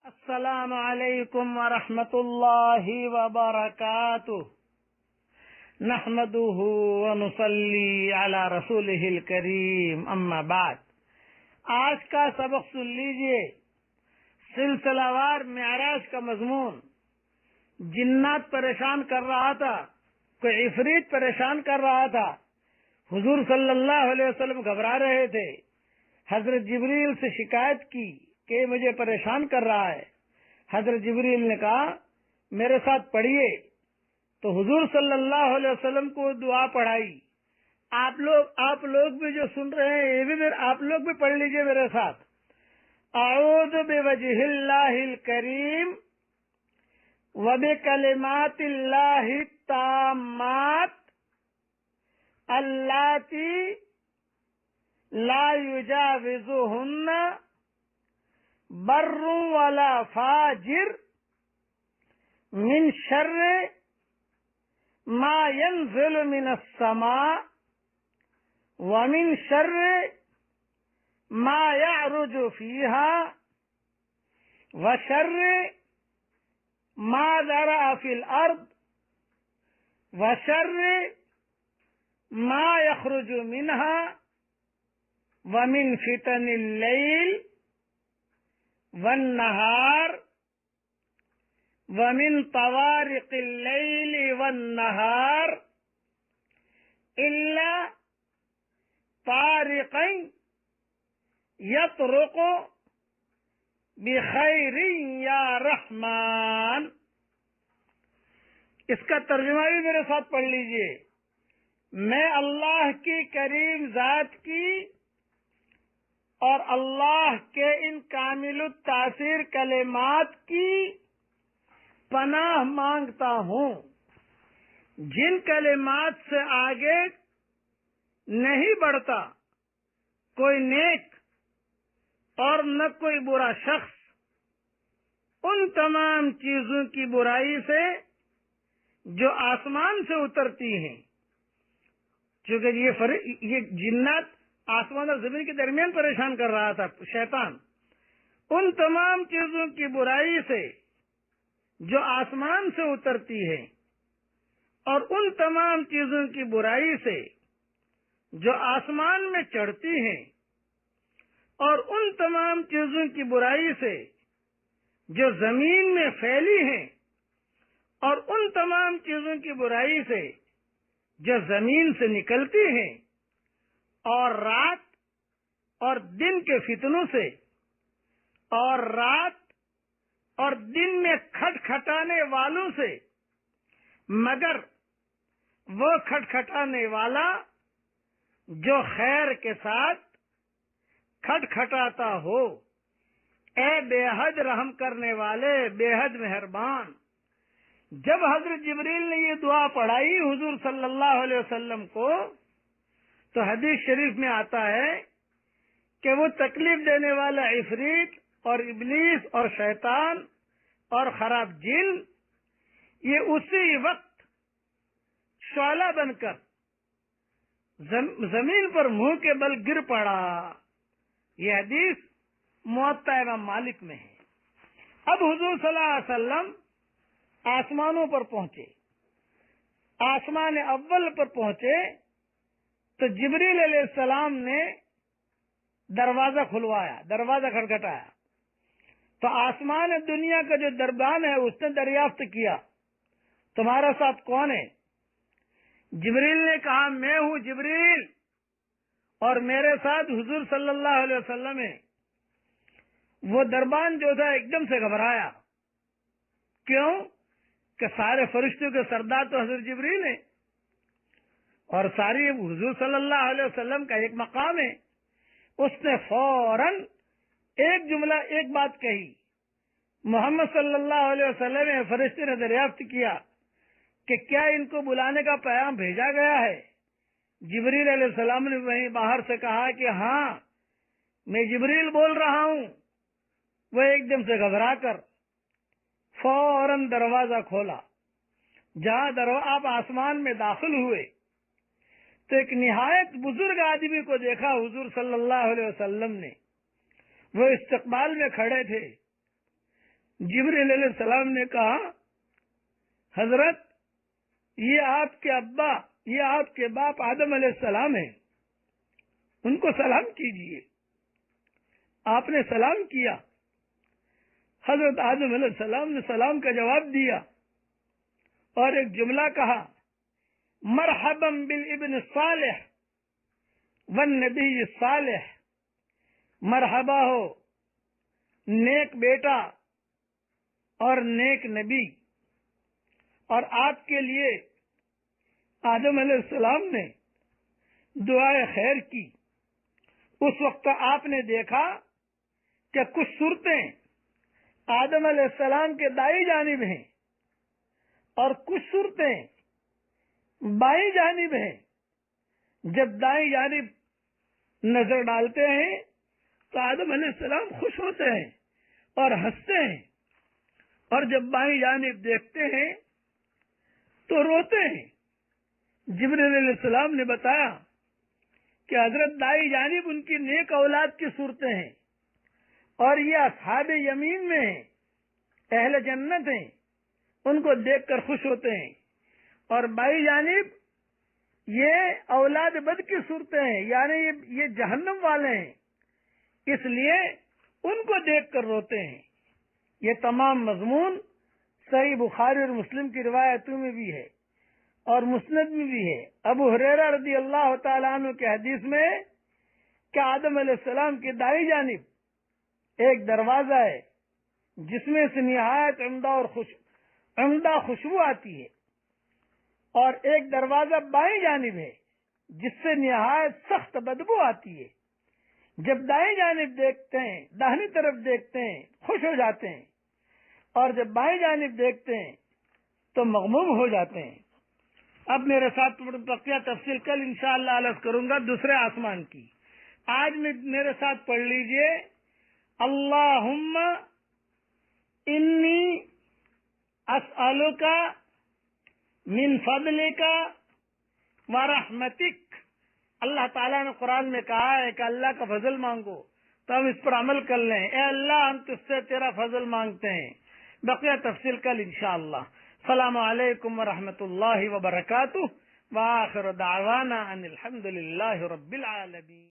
السلام علیکم ورحمۃ اللہ وبرکاتہ نحمده ونصلی علی رسولہ الکریم اما بعد۔ آج کا سبق سن لیجئے، سلسلہ وار معراج کا مضمون۔ جنات پریشان کر رہا تھا، کوئی عفریت پریشان کر رہا تھا، حضور صلی اللہ علیہ وسلم گھبرا رہے تھے۔ حضرت جبریل سے شکایت کی کہ مجھے پریشان کر رہا ہے۔ حضرت جبریل نے کہا میرے ساتھ پڑھیے، تو حضور صلی اللہ علیہ وسلم کو دعا پڑھائی۔ آپ لوگ بھی جو سن رہے ہیں، یہ بھی آپ لوگ بھی پڑھ لیجئے میرے ساتھ۔ اعوذ بوجہ اللہ الکریم وبکلمات اللہ التامات اللاتی لا یجاوزہن بر ولا فاجر من شر ما ينزل من السماء ومن شر ما يعرج فيها وشر ما ذرأ في الأرض وشر ما يخرج منها ومن فتن الليل والنهار ومن طوارق الليل والنهار إلا طارقا يطرق بخير يا رحمن۔ اس کا ترجمہ بھی میرے ساتھ پڑھ لیجئے۔ میں اللہ کی کریم ذات کی اور اللہ کے ان کامل التاثیر کلمات کی پناہ مانگتا ہوں، جن کلمات سے آگے نہیں بڑھتا کوئی نیک اور نہ کوئی برا شخص، ان تمام چیزوں کی برائی سے جو آسمان سے اترتی ہیں، چونکہ یہ جنات آسمان اور زمین کے درمیان پریشان کر رہا تھا شیطان، ان تمام چیزوں کی برائی سے جو آسمان سے اترتی ہے اور ان تمام چیزوں کی برائی سے جو آسمان میں چڑھتی ہیں اور ان تمام چیزوں کی برائی سے جو زمین میں پھیلی ہیں اور ان تمام چیزوں کی برائی سے جو زمین سے نکلتی ہیں، اور رات اور دن کے فتنوں سے، اور رات اور دن میں کھٹکھٹانے والوں سے، مگر وہ کھٹکھٹانے والا جو خیر کے ساتھ کھٹکھٹاتا ہو۔ اے بے حد رحم کرنے والے، بے حد مہربان۔ جب حضرت جبریل نے یہ دعا پڑھائی حضور صلی اللہ علیہ وسلم کو، تو حدیث شریف میں آتا ہے کہ وہ تکلیف دینے والا عفریت اور ابلیس اور شیطان اور خراب جن، یہ اسی وقت شعلہ بن کر زمین پر منہ کے بل گر پڑا۔ یہ حدیث موطا امام مالک میں ہے۔ اب حضور صلی اللہ علیہ وسلم آسمانوں پر پہنچے، آسمان اول پر پہنچے تو جبریل علیہ السلام نے دروازہ کھلوایا، دروازہ کھٹکھٹایا، تو آسمان دنیا کا جو دربان ہے اس نے دریافت کیا تمہارا ساتھ کون ہے؟ جبریل نے کہا میں ہوں جبریل، اور میرے ساتھ حضور صلی اللہ علیہ وسلم ہے۔ وہ دربان جو تھا ایک دم سے گھبرایا، کیوں کہ سارے فرشتوں کے سردار تو حضرت جبریل ہیں، اور ساری حضور صلی اللہ علیہ وسلم کا ایک مقام ہے۔ اس نے فوراً ایک جملہ، ایک بات کہی، محمد صلی اللہ علیہ وسلم فرشتے نے دریافت کیا کہ کیا ان کو بلانے کا پیغام بھیجا گیا ہے؟ جبریل علیہ السلام نے وہیں باہر سے کہا کہ ہاں میں جبریل بول رہا ہوں۔ وہ ایک دم سے گھبرا کر فوراً دروازہ کھولا۔ جہاں آپ آسمان میں داخل ہوئے تو ایک نہایت بزرگ آدمی کو دیکھا حضور صلی اللہ علیہ وسلم نے۔ وہ استقبال میں کھڑے تھے، جبریل علیہ السلام نے کہا حضرت یہ آپ کے ابا یہ آپ کے باپ آدم علیہ السلام ہیں، ان کو سلام کیجئے۔ آپ نے سلام کیا، حضرت آدم علیہ السلام نے سلام کا جواب دیا اور ایک جملہ کہا، مرحبا بالابن الصالح والنبی الصالح، مرحبا ہو نیک بیٹا اور نیک نبی۔ اور آپ کے لیے آدم علیہ السلام نے دعائے خیر کی۔ اس وقت آپ نے دیکھا کہ کچھ صورتیں آدم علیہ السلام کے دائیں جانب ہیں اور کچھ صورتیں بائیں جانب ہیں۔ جب دائیں جانب نظر ڈالتے ہیں تو آدم علیہ السلام خوش ہوتے ہیں اور ہنستے ہیں، اور جب بائیں جانب دیکھتے ہیں تو روتے ہیں۔ جبریل علیہ السلام نے بتایا کہ حضرت دائیں جانب ان کی نیک اولاد کی صورتیں ہیں، اور یہ اصحاب یمین میں ہیں، اہل جنت ہیں، ان کو دیکھ کر خوش ہوتے ہیں، اور بائیں جانب یہ اولاد بد کی صورتیں ہیں، یعنی یہ جہنم والے ہیں، اس لیے ان کو دیکھ کر روتے ہیں۔ یہ تمام مضمون صحیح بخاری اور مسلم کی روایتوں میں بھی ہے اور مسند میں بھی ہے۔ ابو ہریرہ رضی اللہ تعالیٰ عنہ کے حدیث میں کہ آدم علیہ السلام کی دائیں جانب ایک دروازہ ہے جس میں سے نہایت عمدہ خوشبو آتی ہے، اور ایک دروازہ بائیں جانب ہے جس سے نہایت سخت بدبو آتی ہے۔ جب دائیں جانب دیکھتے ہیں، داہنی طرف دیکھتے ہیں، خوش ہو جاتے ہیں، اور جب بائیں جانب دیکھتے ہیں تو مغموم ہو جاتے ہیں۔ اب میرے ساتھ بقیہ تفصیل کل انشاءاللہ عرض کروں گا دوسرے آسمان کی۔ آج میں میرے ساتھ پڑھ لیجئے، اللہم انی اسألک من فضلک ورحمتک۔ اللہ تعالیٰ نے قرآن میں کہا ہے کہ اللہ کا فضل مانگو تو ہم اس پر عمل کر لیں۔ اے اللہ ہم تجھ سے تیرا فضل مانگتے ہیں۔ بقیہ تفصیل کل انشاءاللہ۔ السلام علیکم ورحمۃ اللہ وبرکاتہ، وآخر دعوانا ان الحمد للہ رب العالمین۔